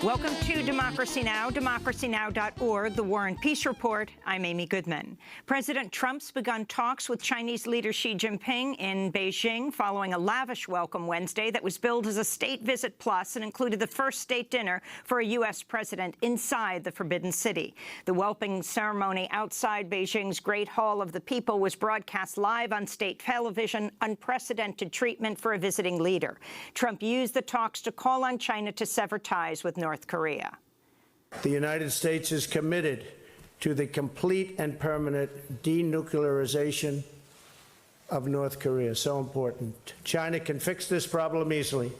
Welcome to Democracy Now!, democracynow.org, the War and Peace Report. I'm Amy Goodman. President Trump's begun talks with Chinese leader Xi Jinping in Beijing following a lavish welcome Wednesday that was billed as a state visit plus and included the first state dinner for a U.S. president inside the Forbidden City. The welcoming ceremony outside Beijing's Great Hall of the People was broadcast live on state television, unprecedented treatment for a visiting leader. Trump used the talks to call on China to sever ties with North Korea. The United States is committed to the complete and permanent denuclearization of North Korea. So important. China can fix this problem easily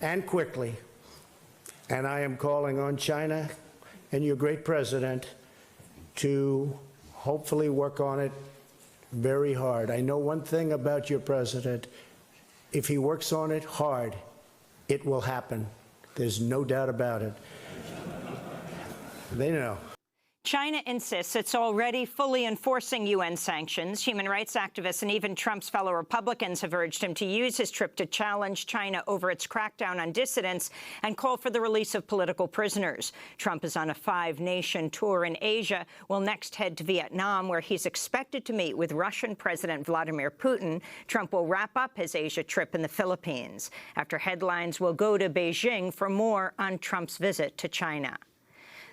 and quickly. And I am calling on China and your great president to hopefully work on it very hard. I know one thing about your president. If he works on it hard, it will happen. There's no doubt about it. They know. China insists it's already fully enforcing UN sanctions. Human rights activists and even Trump's fellow Republicans have urged him to use his trip to challenge China over its crackdown on dissidents and call for the release of political prisoners. Trump is on a 5-nation tour in Asia, will next head to Vietnam, where he's expected to meet with Russian President Vladimir Putin. Trump will wrap up his Asia trip in the Philippines. After headlines, we'll go to Beijing for more on Trump's visit to China.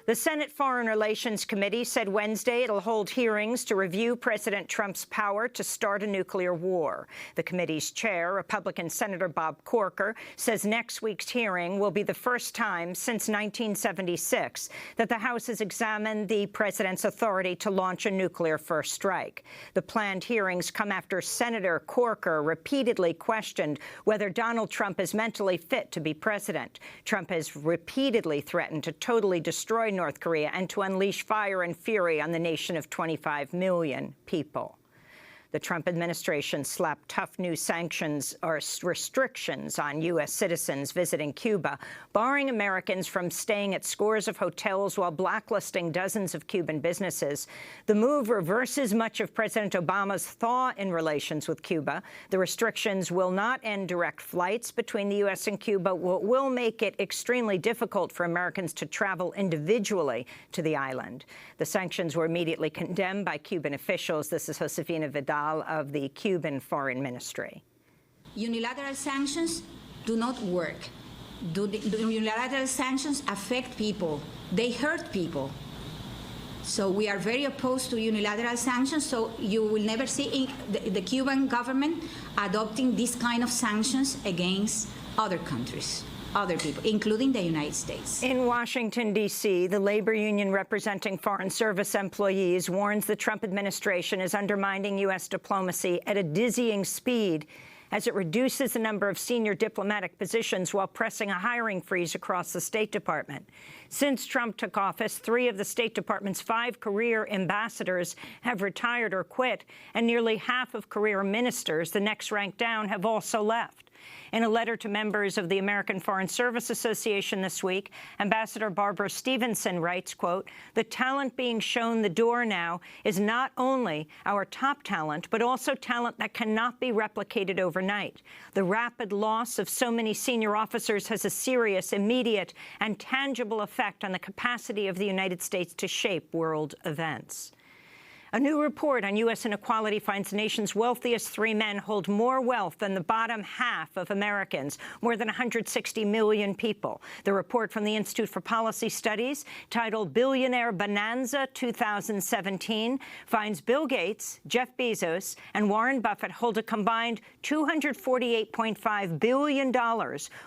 The Senate Foreign Relations Committee said Wednesday it'll hold hearings to review President Trump's power to start a nuclear war. The committee's chair, Republican Senator Bob Corker, says next week's hearing will be the first time since 1976 that the House has examined the president's authority to launch a nuclear first strike. The planned hearings come after Senator Corker repeatedly questioned whether Donald Trump is mentally fit to be president. Trump has repeatedly threatened to totally destroy North Korea and to unleash fire and fury on the nation of 25 million people. The Trump administration slapped tough new sanctions or restrictions on U.S. citizens visiting Cuba, barring Americans from staying at scores of hotels while blacklisting dozens of Cuban businesses. The move reverses much of President Obama's thaw in relations with Cuba. The restrictions will not end direct flights between the U.S. and Cuba, but will make it extremely difficult for Americans to travel individually to the island. The sanctions were immediately condemned by Cuban officials. This is Josefina Vidal of the Cuban Foreign Ministry. Unilateral sanctions do not work. Unilateral sanctions affect people. They hurt people. So we are very opposed to unilateral sanctions, so you will never see the Cuban government adopting this kind of sanctions against other countries, other people, including the United States. In Washington, D.C., the labor union representing Foreign Service employees warns the Trump administration is undermining U.S. diplomacy at a dizzying speed as it reduces the number of senior diplomatic positions while pressing a hiring freeze across the State Department. Since Trump took office, 3 of the State Department's 5 career ambassadors have retired or quit, and nearly half of career ministers, the next rank down, have also left. In a letter to members of the American Foreign Service Association this week, Ambassador Barbara Stevenson writes, quote, "The talent being shown the door now is not only our top talent, but also talent that cannot be replicated overnight. The rapid loss of so many senior officers has a serious, immediate, and tangible effect on the capacity of the United States to shape world events." A new report on U.S. inequality finds the nation's wealthiest 3 men hold more wealth than the bottom half of Americans, more than 160 million people. The report from the Institute for Policy Studies, titled Billionaire Bonanza 2017, finds Bill Gates, Jeff Bezos, and Warren Buffett hold a combined $248.5 billion,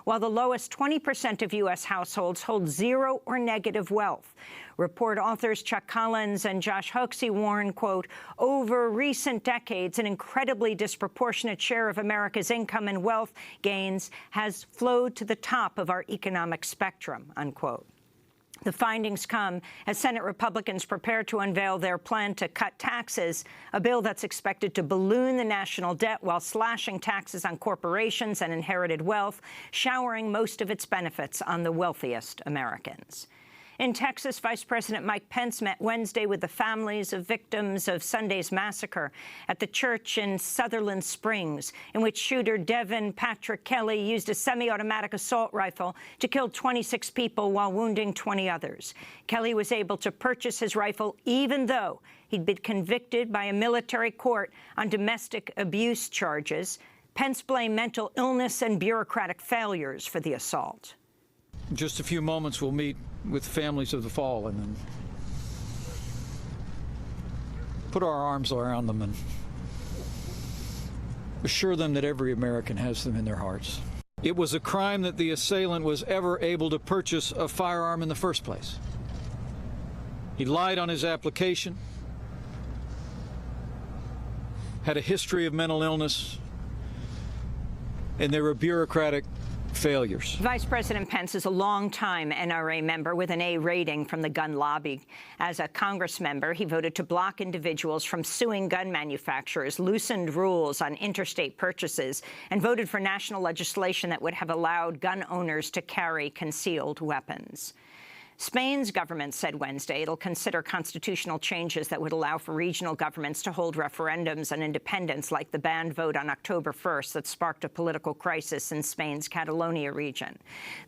while the lowest 20% of U.S. households hold zero or negative wealth. Report authors Chuck Collins and Josh Hoxie warn, quote, "Over recent decades, an incredibly disproportionate share of America's income and wealth gains has flowed to the top of our economic spectrum," unquote. The findings come as Senate Republicans prepare to unveil their plan to cut taxes, a bill that's expected to balloon the national debt while slashing taxes on corporations and inherited wealth, showering most of its benefits on the wealthiest Americans. In Texas, Vice President Mike Pence met Wednesday with the families of victims of Sunday's massacre at the church in Sutherland Springs, in which shooter Devin Patrick Kelly used a semi-automatic assault rifle to kill 26 people while wounding 20 others. Kelly was able to purchase his rifle even though he'd been convicted by a military court on domestic abuse charges. Pence blamed mental illness and bureaucratic failures for the assault. In just a few moments, we'll meet with families of the fallen and put our arms around them and assure them that every American has them in their hearts. It was a crime that the assailant was ever able to purchase a firearm in the first place. He lied on his application, had a history of mental illness, and there were bureaucratic failures. Vice President Pence is a longtime NRA member with an A rating from the gun lobby. As a Congress member, he voted to block individuals from suing gun manufacturers, loosened rules on interstate purchases, and voted for national legislation that would have allowed gun owners to carry concealed weapons. Spain's government said Wednesday it'll consider constitutional changes that would allow for regional governments to hold referendums on independence, like the banned vote on October 1st that sparked a political crisis in Spain's Catalonia region.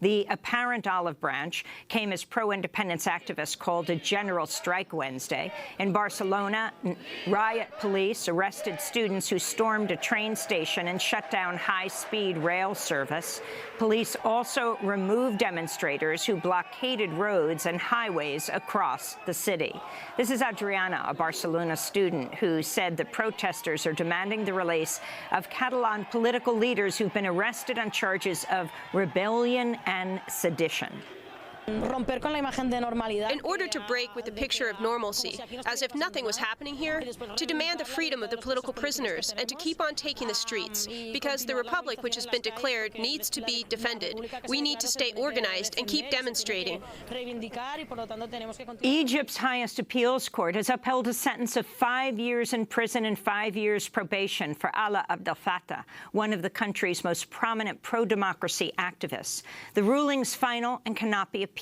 The apparent olive branch came as pro-independence activists called a general strike Wednesday. In Barcelona, riot police arrested students who stormed a train station and shut down high-speed rail service. Police also removed demonstrators who blockaded roads and highways across the city. This is Adriana, a Barcelona student, who said the protesters are demanding the release of Catalan political leaders who've been arrested on charges of rebellion and sedition. In order to break with the picture of normalcy, as if nothing was happening here, to demand the freedom of the political prisoners and to keep on taking the streets, because the republic which has been declared needs to be defended. We need to stay organized and keep demonstrating. Egypt's highest appeals court has upheld a sentence of 5 years in prison and 5 years probation for Alaa Abdel Fattah, one of the country's most prominent pro-democracy activists. The ruling's final and cannot be appealed.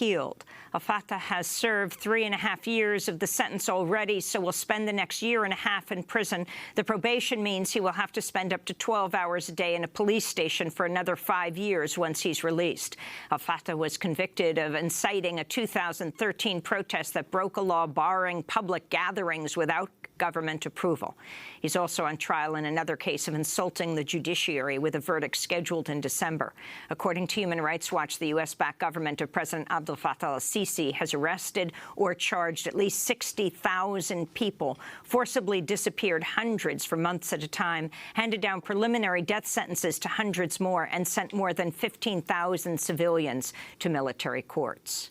Al-Fattah has served 3.5 years of the sentence already, so will spend the next 1.5 years in prison. The probation means he will have to spend up to 12 hours a day in a police station for another 5 years once he's released. Al-Fattah was convicted of inciting a 2013 protest that broke a law barring public gatherings without government approval. He's also on trial in another case of insulting the judiciary, with a verdict scheduled in December. According to Human Rights Watch, the U.S.-backed government of President Abdel Fattah al-Sisi has arrested or charged at least 60,000 people, forcibly disappeared hundreds for months at a time, handed down preliminary death sentences to hundreds more, and sent more than 15,000 civilians to military courts.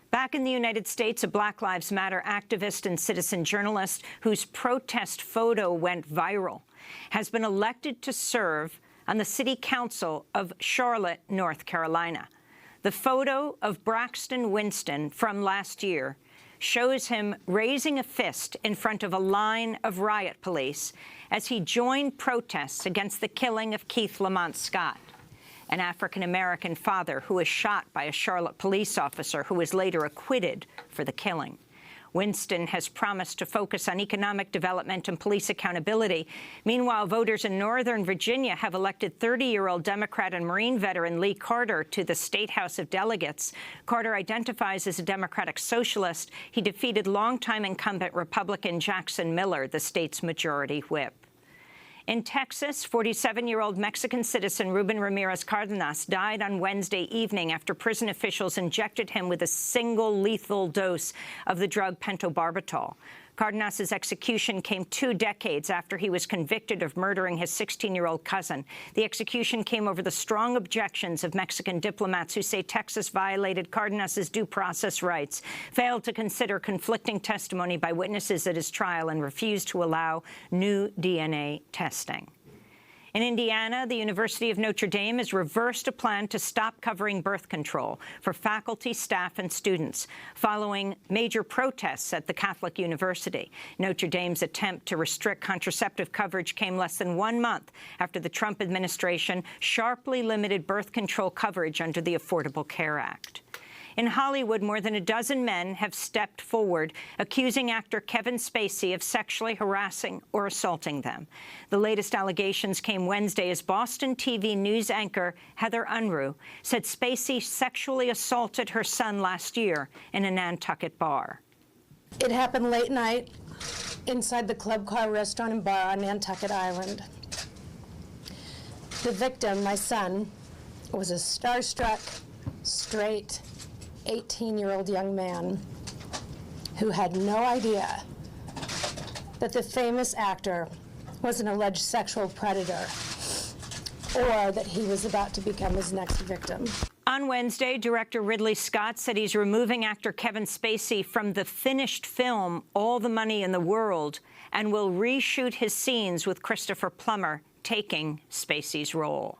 Back in the United States, a Black Lives Matter activist and citizen journalist whose protest photo went viral has been elected to serve on the City Council of Charlotte, North Carolina. The photo of Braxton Winston from last year shows him raising a fist in front of a line of riot police as he joined protests against the killing of Keith Lamont Scott, an African-American father who was shot by a Charlotte police officer who was later acquitted for the killing. Winston has promised to focus on economic development and police accountability. Meanwhile, voters in Northern Virginia have elected 30-year-old Democrat and Marine veteran Lee Carter to the State House of Delegates. Carter identifies as a Democratic socialist. He defeated longtime incumbent Republican Jackson Miller, the state's majority whip. In Texas, 47-year-old Mexican citizen Ruben Ramirez Cardenas died on Wednesday evening after prison officials injected him with a single lethal dose of the drug pentobarbital. Cardenas's execution came 2 decades after he was convicted of murdering his 16-year-old cousin. The execution came over the strong objections of Mexican diplomats who say Texas violated Cardenas's due process rights, failed to consider conflicting testimony by witnesses at his trial, and refused to allow new DNA testing. In Indiana, the University of Notre Dame has reversed a plan to stop covering birth control for faculty, staff, and students following major protests at the Catholic University. Notre Dame's attempt to restrict contraceptive coverage came less than 1 month after the Trump administration sharply limited birth control coverage under the Affordable Care Act. In Hollywood, more than a dozen men have stepped forward, accusing actor Kevin Spacey of sexually harassing or assaulting them. The latest allegations came Wednesday as Boston TV news anchor Heather Unruh said Spacey sexually assaulted her son last year in a Nantucket bar. It happened late night inside the Club Car Restaurant and Bar on Nantucket Island. The victim, my son, was a starstruck, straight, 18-year-old young man who had no idea that the famous actor was an alleged sexual predator or that he was about to become his next victim. On Wednesday, director Ridley Scott said he's removing actor Kevin Spacey from the finished film All the Money in the World and will reshoot his scenes with Christopher Plummer taking Spacey's role.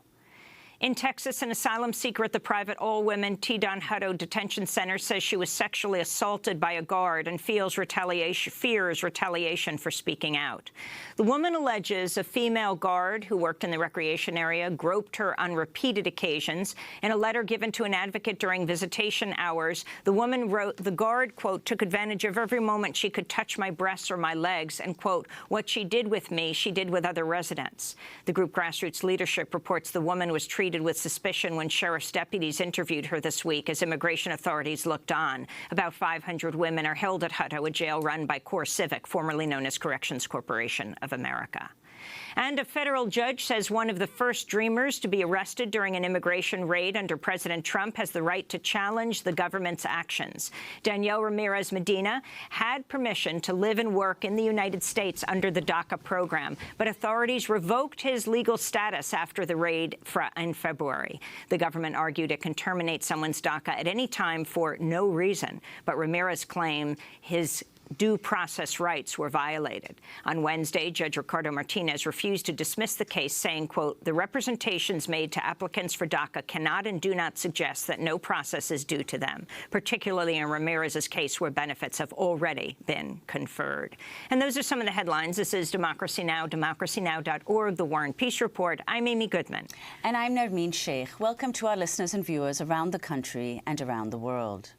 In Texas, an asylum seeker at the private all-women T-Don Hutto Detention Center says she was sexually assaulted by a guard and fears retaliation for speaking out. The woman alleges a female guard who worked in the recreation area groped her on repeated occasions. In a letter given to an advocate during visitation hours, the woman wrote, "The guard, quote, took advantage of every moment she could touch my breasts or my legs, and, quote, what she did with me, she did with other residents." The group Grassroots Leadership reports the woman was treated with suspicion when sheriff's deputies interviewed her this week as immigration authorities looked on. About 500 women are held at Hutto, a jail run by CoreCivic, formerly known as Corrections Corporation of America. And a federal judge says one of the first Dreamers to be arrested during an immigration raid under President Trump has the right to challenge the government's actions. Daniel Ramirez Medina had permission to live and work in the United States under the DACA program, but authorities revoked his legal status after the raid in February. The government argued it can terminate someone's DACA at any time for no reason, but Ramirez claimed his due process rights were violated. On Wednesday, Judge Ricardo Martinez refused to dismiss the case, saying, quote, the representations made to applicants for DACA cannot and do not suggest that no process is due to them, particularly in Ramirez's case where benefits have already been conferred. And those are some of the headlines. This is Democracy Now!, democracynow.org, The War and Peace Report. I'm Amy Goodman. And I'm Nermeen Sheikh. Welcome to our listeners and viewers around the country and around the world.